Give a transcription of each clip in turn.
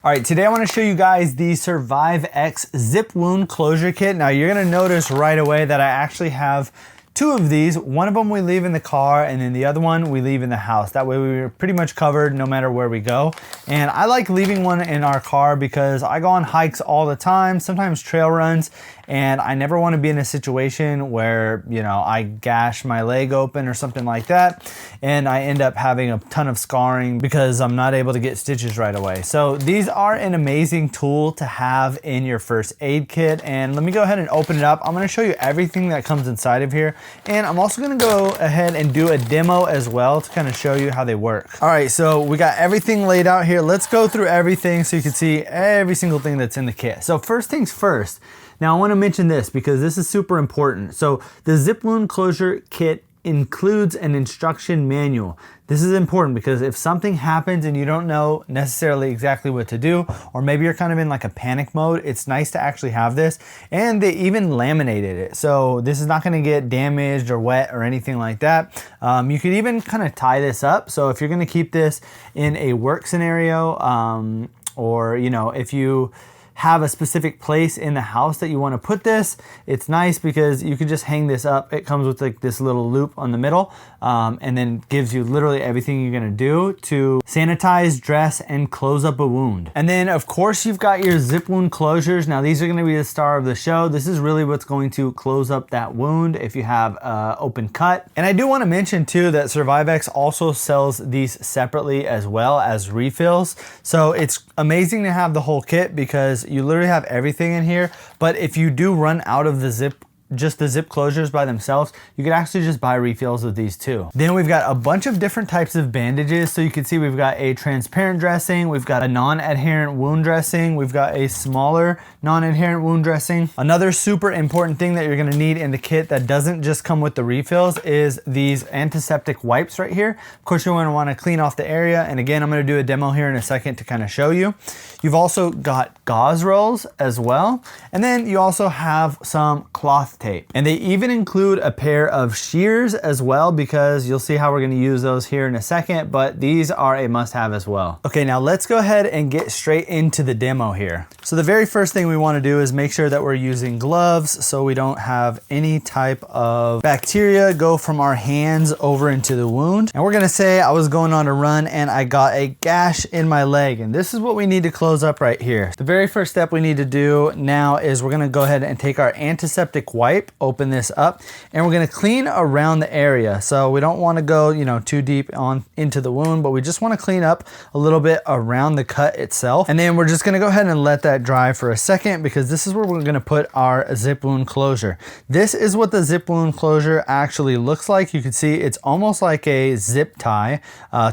All right, today I want to show you guys the SurviveX zip wound closure kit. Now you're going to notice right away that I actually have two of these. One of them we leave in the car and then the other one we leave in the house. That way we're pretty much covered no matter where we go. And I like leaving one in our car because I go on hikes all the time, sometimes trail runs, and I never want to be in a situation where, you know, I gash my leg open or something like that and I end up having a ton of scarring because I'm not able to get stitches right away. So these are an amazing tool to have in your first aid kit. And let me go ahead and open it up. I'm going to show you everything that comes inside of here. And I'm also going to go ahead and do a demo as well to kind of show you how they work. All right, so we got everything laid out here. Let's go through everything so you can see every single thing that's in the kit. So first things first. Now I want to mention this because this is super important. So the zip wound closure kit includes an instruction manual. This is important because if something happens and you don't know necessarily exactly what to do, or maybe you're kind of in like a panic mode, it's nice to actually have this. And they even laminated it. So this is not going to get damaged or wet or anything like that. You could even kind of tie this up. So if you're going to keep this in a work scenario, or, you know, if you have a specific place in the house that you want to put this, it's nice because you can just hang this up. It comes with like this little loop on the middle, and then gives you literally everything you're gonna do to sanitize, dress, and close up a wound. And then of course you've got your zip wound closures. Now these are gonna be the star of the show. This is really what's going to close up that wound if you have an open cut. And I do want to mention too that SurviveX also sells these separately as well as refills. So it's amazing to have the whole kit because you literally have everything in here. But if you do run out of the zip closures by themselves, you can actually just buy refills of these too. Then we've got a bunch of different types of bandages. So you can see we've got a transparent dressing, we've got a non-adherent wound dressing, we've got a smaller non-adherent wound dressing. Another super important thing that you're gonna need in the kit that doesn't just come with the refills is these antiseptic wipes right here. Of course, you're gonna wanna clean off the area. And again, I'm gonna do a demo here in a second to kind of show you. You've also got gauze rolls as well. And then you also have some cloth tape. And they even include a pair of shears as well, because you'll see how we're gonna use those here in a second, but these are a must-have as well. Okay, now let's go ahead and get straight into the demo here. So the very first thing we wanna do is make sure that we're using gloves so we don't have any type of bacteria go from our hands over into the wound. And we're gonna say I was going on a run and I got a gash in my leg, and this is what we need to close up right here. The very first step we need to do now is we're gonna go ahead and take our antiseptic wipe, open this up, and we're gonna clean around the area. So we don't wanna go, you know, too deep on into the wound, but we just wanna clean up a little bit around the cut itself. And then we're just gonna go ahead and let that dry for a second, because this is where we're gonna put our zip wound closure. This is what the zip wound closure actually looks like. You can see it's almost like a zip tie,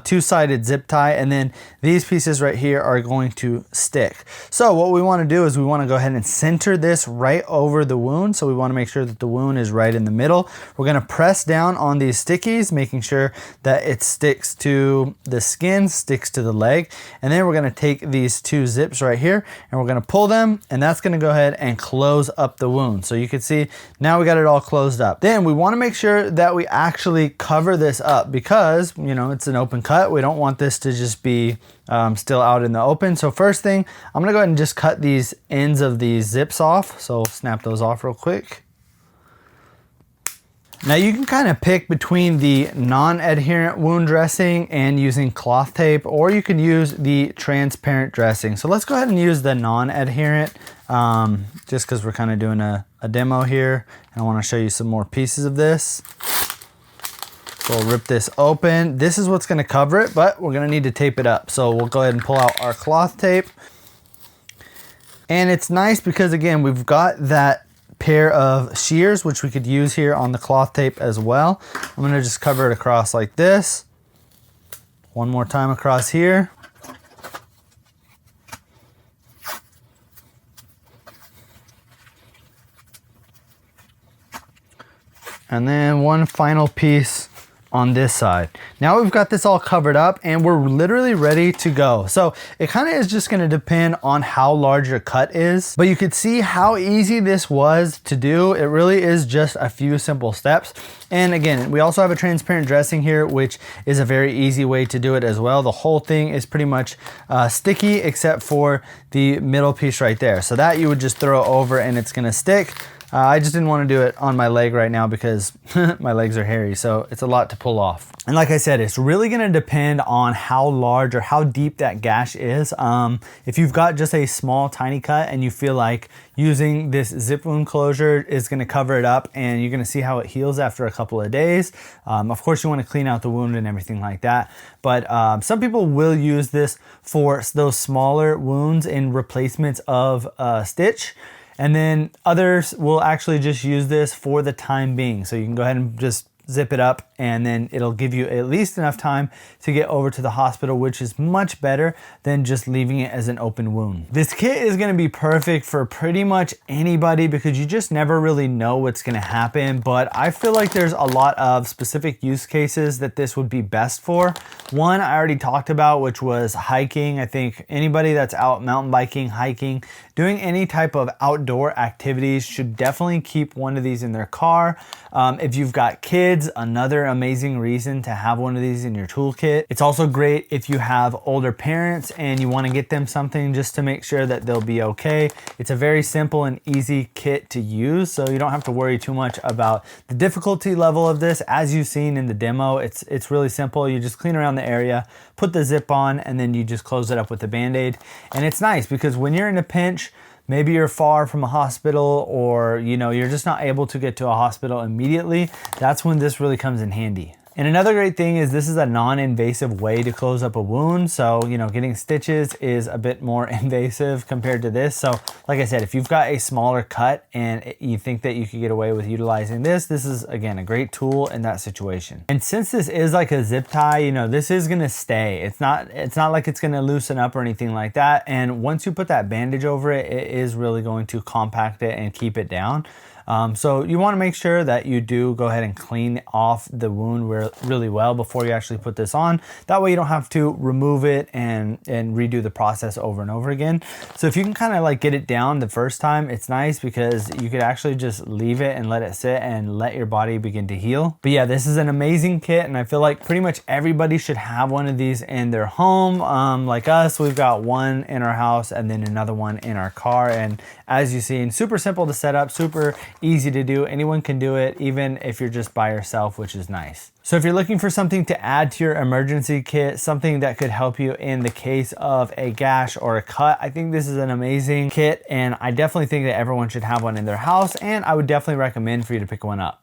two-sided zip tie, and then these pieces right here are going to stick. So what we wanna do is we wanna go ahead and center this right over the wound. So we wanna make sure that the wound is right in the middle. We're gonna press down on these stickies, making sure that it sticks to the skin, sticks to the leg. And then we're gonna take these two zips right here and we're gonna pull them, and that's gonna go ahead and close up the wound. So you can see now we got it all closed up. Then we wanna make sure that we actually cover this up because, you know, it's an open cut. We don't want this to just be still out in the open. So first thing, I'm gonna go ahead and just cut these ends of these zips off. So snap those off real quick. Now you can kind of pick between the non-adherent wound dressing and using cloth tape, or you can use the transparent dressing. So let's go ahead and use the non-adherent, just because we're kind of doing a demo here. And I want to show you some more pieces of this. So we'll rip this open. This is what's going to cover it, but we're going to need to tape it up. So we'll go ahead and pull out our cloth tape. And it's nice because, again, we've got that pair of shears, which we could use here on the cloth tape as well. I'm gonna just cover it across like this. One more time across here. And then one final piece on this side. Now we've got this all covered up and we're literally ready to go. So it kind of is just going to depend on how large your cut is, but you could see how easy this was to do. It really is just a few simple steps. And again, we also have a transparent dressing here, which is a very easy way to do it as well. The whole thing is pretty much sticky except for the middle piece right there. So that you would just throw over and it's gonna stick. I just didn't want to do it on my leg right now because my legs are hairy, so it's a lot to pull off. And like I said, it's really going to depend on how large or how deep that gash is. If you've got just a small tiny cut and you feel like using this zip wound closure is going to cover it up and you're going to see how it heals after a couple of days. Of course you want to clean out the wound and everything like that, but some people will use this for those smaller wounds in replacements of a stitch. And then others will actually just use this for the time being. So you can go ahead and just zip it up and then it'll give you at least enough time to get over to the hospital, which is much better than just leaving it as an open wound. This kit is going to be perfect for pretty much anybody because you just never really know what's going to happen, but I feel like there's a lot of specific use cases that this would be best for. One I already talked about, which was hiking. I think anybody that's out mountain biking, hiking, doing any type of outdoor activities should definitely keep one of these in their car. If you've got kids, another amazing reason to have one of these in your toolkit. It's also great if you have older parents and you want to get them something just to make sure that they'll be okay. It's a very simple and easy kit to use, so you don't have to worry too much about the difficulty level of this. As you've seen in the demo, it's really simple. You just clean around the area, put the zip on, and then you just close it up with the Band-Aid. And it's nice because when you're in a pinch, maybe you're far from a hospital or you're just not able to get to a hospital immediately, that's when this really comes in handy. And another great thing is this is a non-invasive way to close up a wound. So, getting stitches is a bit more invasive compared to this. So like I said, if you've got a smaller cut and you think that you could get away with utilizing this is, again, a great tool in that situation. And since this is like a zip tie, this is gonna stay. It's not like it's gonna loosen up or anything like that. And once you put that bandage over it, it is really going to compact it and keep it down. So you want to make sure that you do go ahead and clean off the wound really well before you actually put this on. That way you don't have to remove it and redo the process over and over again. So if you can kind of like get it down the first time, it's nice because you could actually just leave it and let it sit and let your body begin to heal. But yeah, this is an amazing kit and I feel like pretty much everybody should have one of these in their home. Like us, we've got one in our house and then another one in our car. And as you've seen, super simple to set up, super easy to do. Anyone can do it, even if you're just by yourself, which is nice. So if you're looking for something to add to your emergency kit, something that could help you in the case of a gash or a cut, I think this is an amazing kit and I definitely think that everyone should have one in their house and I would definitely recommend for you to pick one up.